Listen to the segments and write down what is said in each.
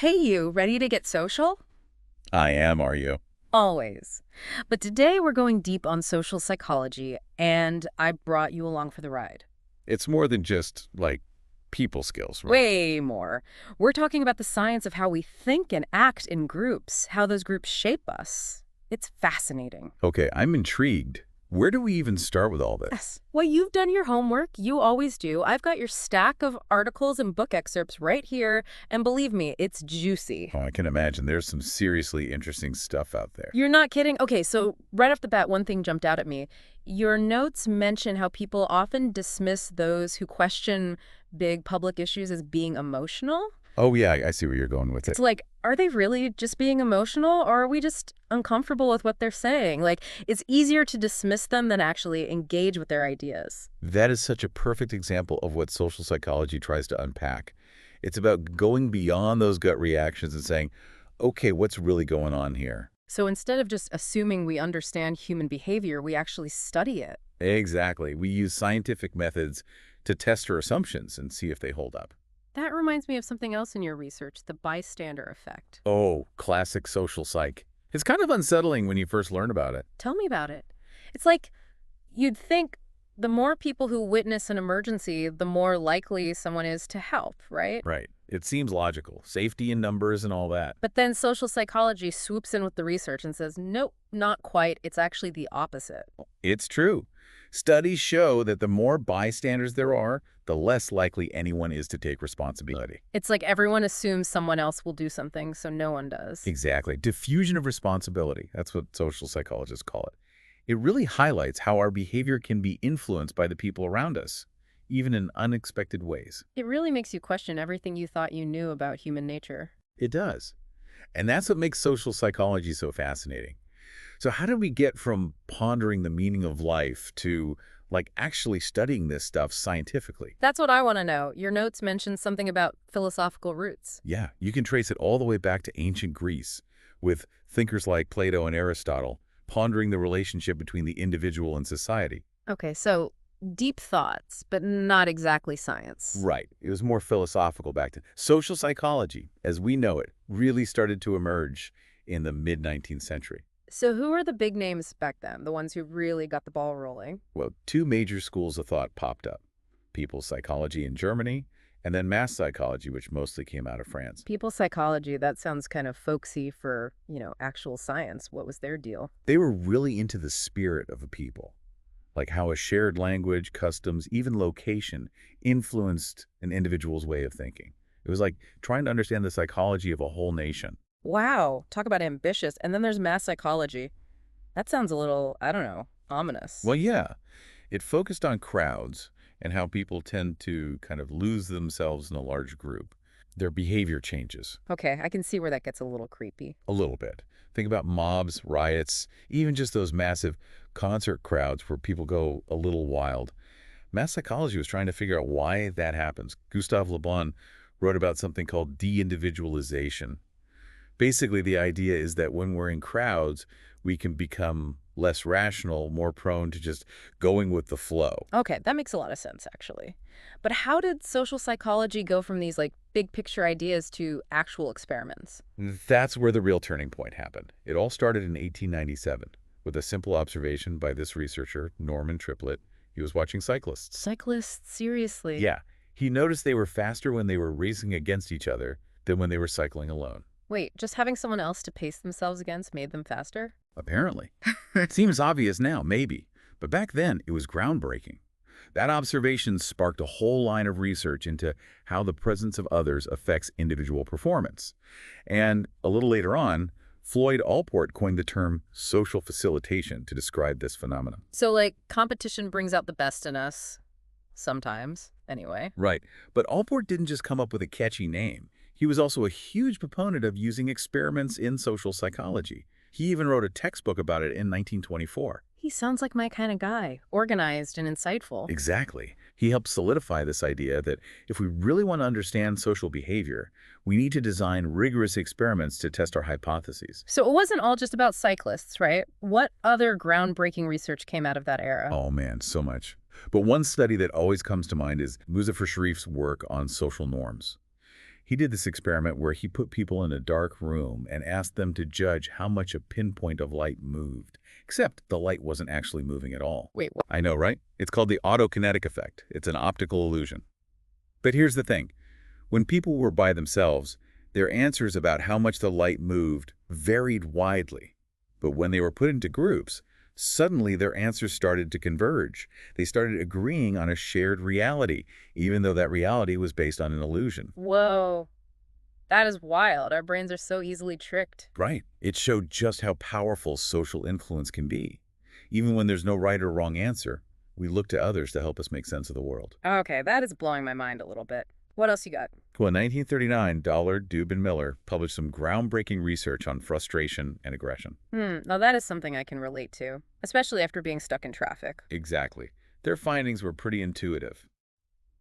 Hey you, ready to get social? I am, are you? Always. But today we're going deep on social psychology, and I brought you along for the ride. It's more than just, like, people skills, right? Way more. We're talking about the science of how we think and act in groups, how those groups shape us. It's fascinating. Okay, I'm intrigued. Where do we even start with all this? Yes. Well, you've done your homework. You always do. I've got your stack of articles and book excerpts right here, and believe me, it's juicy. Oh, I can imagine there's some seriously interesting stuff out there. You're not kidding? Okay, so right off the bat, one thing jumped out at me. Your notes mention how people often dismiss those who question big public issues as being emotional. Oh, yeah, I see where you're going with it. It's like, are they really just being emotional, or are we just uncomfortable with what they're saying? Like, it's easier to dismiss them than actually engage with their ideas. That is such a perfect example of what social psychology tries to unpack. It's about going beyond those gut reactions and saying, okay, what's really going on here? So instead of just assuming we understand human behavior, we actually study it. Exactly. We use scientific methods to test our assumptions and see if they hold up. That reminds me of something else in your research, the bystander effect. Oh, classic social psych. It's kind of unsettling when you first learn about it. Tell me about it. It's like you'd think the more people who witness an emergency, the more likely someone is to help, right? Right. It seems logical. Safety in numbers and all that. But then social psychology swoops in with the research and says, nope, not quite. It's actually the opposite. It's true. Studies show that the more bystanders there are, the less likely anyone is to take responsibility. It's like everyone assumes someone else will do something, so no one does. Exactly. Diffusion of responsibility. That's what social psychologists call it. It really highlights how our behavior can be influenced by the people around us, even in unexpected ways. It really makes you question everything you thought you knew about human nature. It does. And that's what makes social psychology so fascinating. So how did we get from pondering the meaning of life to, like, actually studying this stuff scientifically? That's what I want to know. Your notes mentioned something about philosophical roots. Yeah, you can trace it all the way back to ancient Greece, with thinkers like Plato and Aristotle pondering the relationship between the individual and society. Okay, so deep thoughts, but not exactly science. Right. It was more philosophical back then. Social psychology, as we know it, really started to emerge in the mid-19th century. So who are the big names back then, the ones who really got the ball rolling? Well, two major schools of thought popped up: people's psychology in Germany, and then mass psychology, which mostly came out of France. People psychology, that sounds kind of folksy for, actual science. What was their deal? They were really into the spirit of a people, like how a shared language, customs, even location influenced an individual's way of thinking. It was like trying to understand the psychology of a whole nation. Wow, talk about ambitious. And then there's mass psychology. That sounds a little, I don't know, ominous. Well, yeah, it focused on crowds and how people tend to kind of lose themselves in a large group. Their behavior changes Okay, I can see where that gets a little creepy. a little bit. Think about mobs, riots, even just those massive concert crowds where people go a little wild. Mass psychology was trying to figure out why that happens. Gustave Le Bon wrote about something called de-individualization. Basically, the idea is that when we're in crowds, we can become less rational, more prone to just going with the flow. Okay, that makes a lot of sense, actually. But how did social psychology go from these, big picture ideas to actual experiments? That's where the real turning point happened. It all started in 1897 with a simple observation by this researcher, Norman Triplett. He was watching cyclists. Cyclists, seriously? Yeah, he noticed they were faster when they were racing against each other than when they were cycling alone. Wait, just having someone else to pace themselves against made them faster? Apparently. It seems obvious now, maybe. But back then, it was groundbreaking. That observation sparked a whole line of research into how the presence of others affects individual performance. And a little later on, Floyd Allport coined the term social facilitation to describe this phenomenon. So, competition brings out the best in us. Sometimes, anyway. Right. But Allport didn't just come up with a catchy name. He was also a huge proponent of using experiments in social psychology. He even wrote a textbook about it in 1924. He sounds like my kind of guy, organized and insightful. Exactly. He helped solidify this idea that if we really want to understand social behavior, we need to design rigorous experiments to test our hypotheses. So it wasn't all just about cyclists, right? What other groundbreaking research came out of that era? Oh man, so much. But one study that always comes to mind is Muzafer Sharif's work on social norms. He did this experiment where he put people in a dark room and asked them to judge how much a pinpoint of light moved, except the light wasn't actually moving at all. Wait, what? I know, right? It's called the autokinetic effect. It's an optical illusion. But here's the thing. When people were by themselves, their answers about how much the light moved varied widely. But when they were put into groups, suddenly their answers started to converge. They started agreeing on a shared reality, even though that reality was based on an illusion. Whoa. That is wild. Our brains are so easily tricked. Right. It showed just how powerful social influence can be. Even when there's no right or wrong answer, we look to others to help us make sense of the world. Okay, that is blowing my mind a little bit. What else you got? Well, in 1939, Dollard, Dube, and Miller published some groundbreaking research on frustration and aggression. Now that is something I can relate to, especially after being stuck in traffic. Exactly. Their findings were pretty intuitive.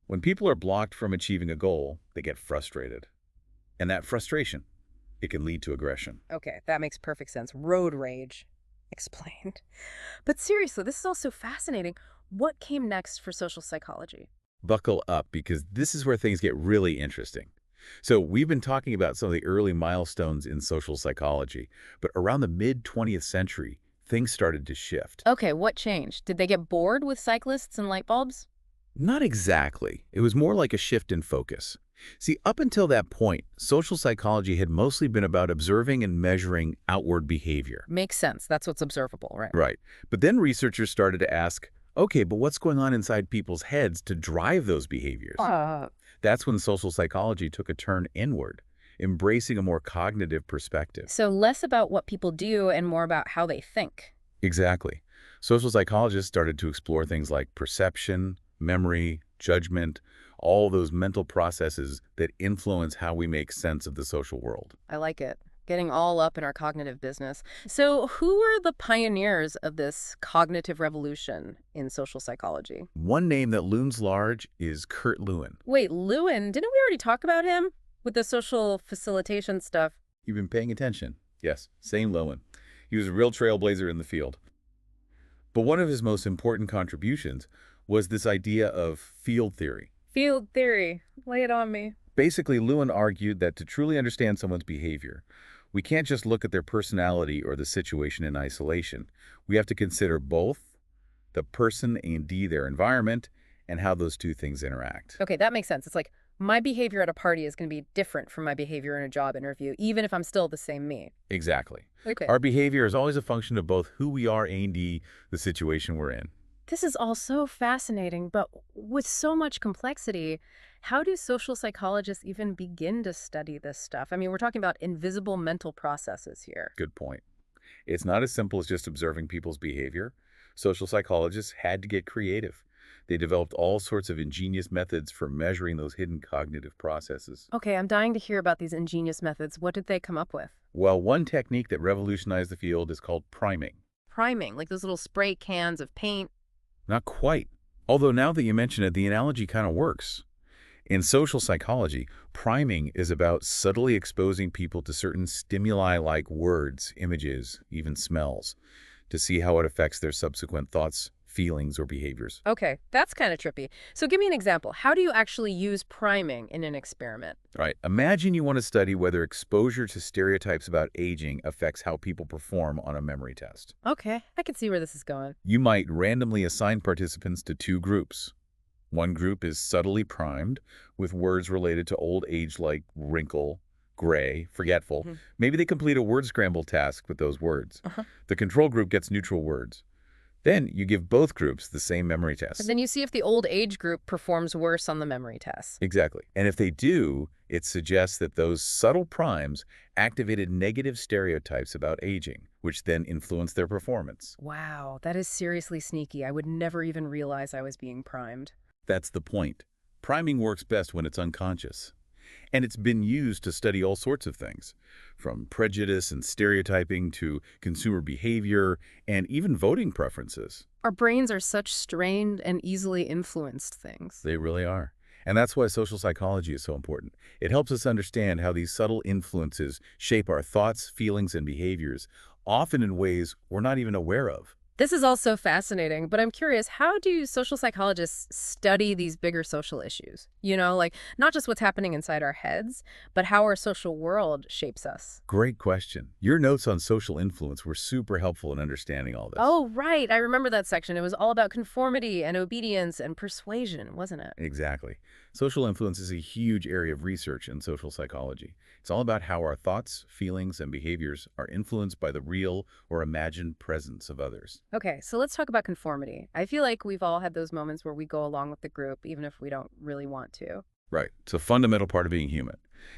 When people are blocked from achieving a goal, they get frustrated. And that frustration, it can lead to aggression. Okay, that makes perfect sense. Road rage. Explained. But seriously, this is also fascinating. What came next for social psychology? Buckle up, because this is where things get really interesting. So we've been talking about some of the early milestones in social psychology, but around the mid-20th century, things started to shift. Okay, what changed? Did they get bored with cyclists and light bulbs? Not exactly. It was more like a shift in focus. See, up until that point, social psychology had mostly been about observing and measuring outward behavior. Makes sense. That's what's observable, right? Right. But then researchers started to ask, okay, but what's going on inside people's heads to drive those behaviors? That's when social psychology took a turn inward, embracing a more cognitive perspective. So less about what people do and more about how they think. Exactly. Social psychologists started to explore things like perception, memory, judgment, all those mental processes that influence how we make sense of the social world. I like it. Getting all up in our cognitive business. So who were the pioneers of this cognitive revolution in social psychology? One name that looms large is Kurt Lewin. Wait, Lewin, didn't we already talk about him with the social facilitation stuff? You've been paying attention. Yes, same Lewin. He was a real trailblazer in the field. But one of his most important contributions was this idea of field theory. Field theory. Lay it on me. Basically, Lewin argued that to truly understand someone's behavior, we can't just look at their personality or the situation in isolation. We have to consider both the person and their environment and how those two things interact. Okay, that makes sense. It's like my behavior at a party is going to be different from my behavior in a job interview, even if I'm still the same me. Exactly. Okay. Our behavior is always a function of both who we are and the situation we're in. This is all so fascinating, but with so much complexity, how do social psychologists even begin to study this stuff? I mean, we're talking about invisible mental processes here. Good point. It's not as simple as just observing people's behavior. Social psychologists had to get creative. They developed all sorts of ingenious methods for measuring those hidden cognitive processes. Okay, I'm dying to hear about these ingenious methods. What did they come up with? Well, one technique that revolutionized the field is called priming. Priming, like those little spray cans of paint. Not quite. Although now that you mention it, the analogy kind of works. In social psychology, priming is about subtly exposing people to certain stimuli like words, images, even smells, to see how it affects their subsequent thoughts, feelings, or behaviors. Okay, that's kind of trippy. So give me an example. How do you actually use priming in an experiment? All right, imagine you want to study whether exposure to stereotypes about aging affects how people perform on a memory test. Okay, I can see where this is going. You might randomly assign participants to two groups. One group is subtly primed with words related to old age like wrinkle, gray, forgetful. Maybe they complete a word scramble task with those words. The control group gets neutral words. Then you give both groups the same memory test. And then you see if the old age group performs worse on the memory test. Exactly. And if they do, it suggests that those subtle primes activated negative stereotypes about aging, which then influence their performance. Wow, that is seriously sneaky. I would never even realize I was being primed. That's the point. Priming works best when it's unconscious. And it's been used to study all sorts of things, from prejudice and stereotyping to consumer behavior and even voting preferences. Our brains are such strained and easily influenced things. They really are. And that's why social psychology is so important. It helps us understand how these subtle influences shape our thoughts, feelings, and behaviors, often in ways we're not even aware of. This is all so fascinating, but I'm curious, how do social psychologists study these bigger social issues? Like not just what's happening inside our heads, but how our social world shapes us. Great question. Your notes on social influence were super helpful in understanding all this. Oh, right. I remember that section. It was all about conformity and obedience and persuasion, wasn't it? Exactly. Social influence is a huge area of research in social psychology. It's all about how our thoughts, feelings, and behaviors are influenced by the real or imagined presence of others. Okay, so let's talk about conformity. I feel like we've all had those moments where we go along with the group, even if we don't really want to. Right. It's a fundamental part of being human.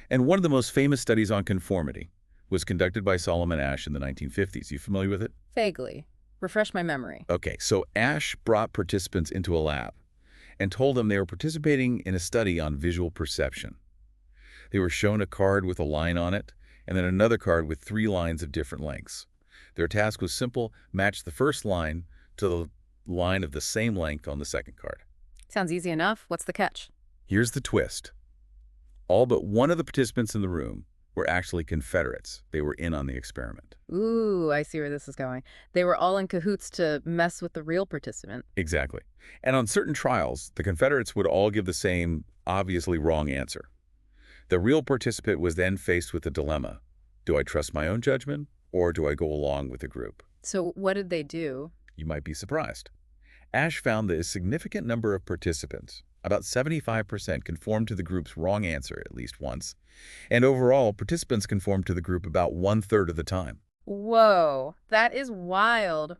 And one of the most famous studies on conformity was conducted by Solomon Asch in the 1950s. You familiar with it? Vaguely. Refresh my memory. Okay, so Asch brought participants into a lab and told them they were participating in a study on visual perception. They were shown a card with a line on it, and then another card with 3 lines of different lengths. Their task was simple: match the first line to the line of the same length on the second card. Sounds easy enough. What's the catch? Here's the twist. All but one of the participants in the room were actually Confederates. They were in on the experiment. Ooh, I see where this is going. They were all in cahoots to mess with the real participant. Exactly. And on certain trials, the Confederates would all give the same, obviously wrong answer. The real participant was then faced with the dilemma: do I trust my own judgment, or do I go along with the group? So what did they do? You might be surprised. Ash found that a significant number of participants, about 75%, conformed to the group's wrong answer at least once, and overall, participants conformed to the group about 1/3 of the time. Whoa, that is wild.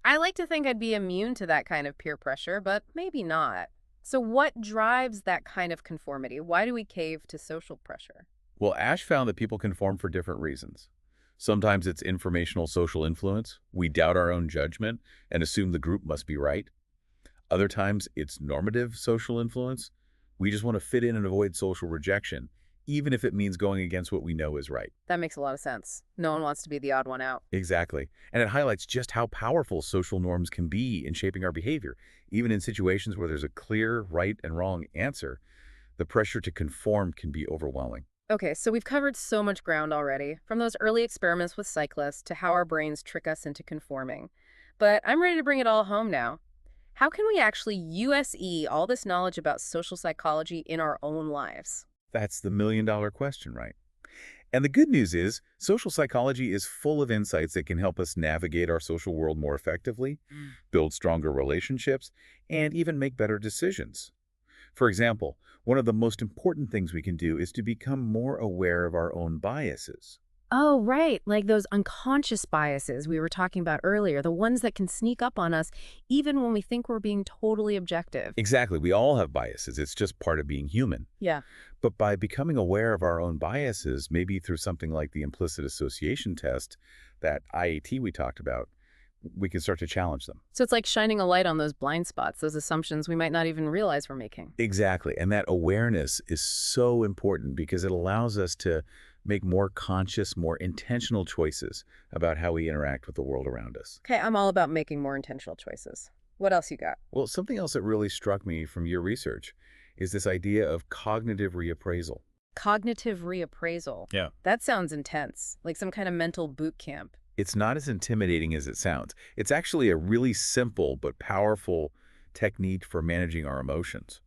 I like to think I'd be immune to that kind of peer pressure, but maybe not. So what drives that kind of conformity? Why do we cave to social pressure? Well, Ash found that people conform for different reasons. Sometimes it's informational social influence. We doubt our own judgment and assume the group must be right. Other times, it's normative social influence. We just want to fit in and avoid social rejection, even if it means going against what we know is right. That makes a lot of sense. No one wants to be the odd one out. Exactly. And it highlights just how powerful social norms can be in shaping our behavior. Even in situations where there's a clear right and wrong answer, the pressure to conform can be overwhelming. Okay, so we've covered so much ground already, from those early experiments with cyclists to how our brains trick us into conforming. But I'm ready to bring it all home now. How can we actually USE all this knowledge about social psychology in our own lives? That's the million-dollar question, right? And the good news is, social psychology is full of insights that can help us navigate our social world more effectively, build stronger relationships, and even make better decisions. For example, one of the most important things we can do is to become more aware of our own biases. Oh, right. Like those unconscious biases we were talking about earlier, the ones that can sneak up on us even when we think we're being totally objective. Exactly, we all have biases. It's just part of being human. Yeah. But by becoming aware of our own biases, maybe through something like the implicit association test, that IAT we talked about, we can start to challenge them. So it's like shining a light on those blind spots, those assumptions we might not even realize we're making. Exactly. And that awareness is so important because it allows us to make more conscious, more intentional choices about how we interact with the world around us. Okay, I'm all about making more intentional choices. What else you got? Well, something else that really struck me from your research is this idea of cognitive reappraisal. Cognitive reappraisal. Yeah. That sounds intense, like some kind of mental boot camp. It's not as intimidating as it sounds. It's actually a really simple but powerful technique for managing our emotions.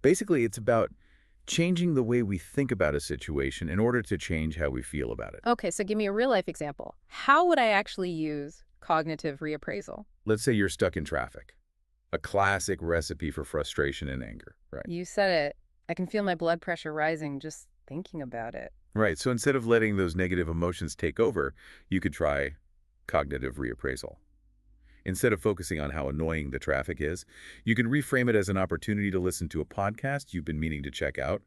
Basically, it's about changing the way we think about a situation in order to change how we feel about it. Okay, so give me a real life example. How would I actually use cognitive reappraisal? Let's say you're stuck in traffic. A classic recipe for frustration and anger, right? You said it. I can feel my blood pressure rising just thinking about it. Right, so instead of letting those negative emotions take over, you could try cognitive reappraisal. Instead of focusing on how annoying the traffic is, you can reframe it as an opportunity to listen to a podcast you've been meaning to check out,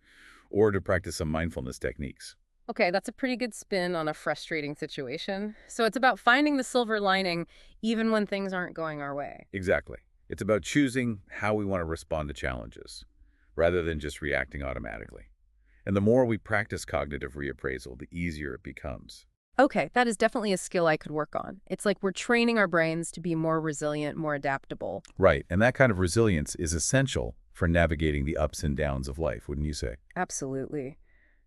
or to practice some mindfulness techniques. Okay, that's a pretty good spin on a frustrating situation. So it's about finding the silver lining even when things aren't going our way. Exactly. It's about choosing how we want to respond to challenges, rather than just reacting automatically. And the more we practice cognitive reappraisal, the easier it becomes. Okay, that is definitely a skill I could work on. It's like we're training our brains to be more resilient, more adaptable. Right, and that kind of resilience is essential for navigating the ups and downs of life, wouldn't you say? Absolutely.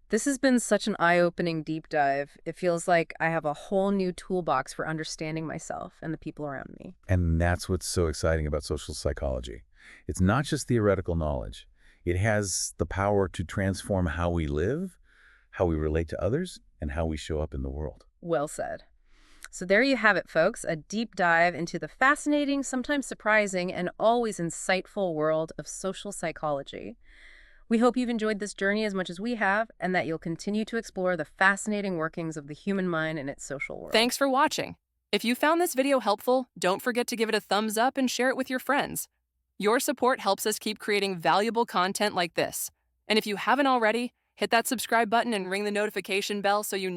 This has been such an eye-opening deep dive. It feels like I have a whole new toolbox for understanding myself and the people around me. And that's what's so exciting about social psychology. It's not just theoretical knowledge. It has the power to transform how we live, how we relate to others, and how we show up in the world. Well said. So there you have it, folks, a deep dive into the fascinating, sometimes surprising, and always insightful world of social psychology. We hope you've enjoyed this journey as much as we have, and that you'll continue to explore the fascinating workings of the human mind and its social world. Thanks for watching. If you found this video helpful, don't forget to give it a thumbs up and share it with your friends. Your support helps us keep creating valuable content like this. And if you haven't already, hit that subscribe button and ring the notification bell so you never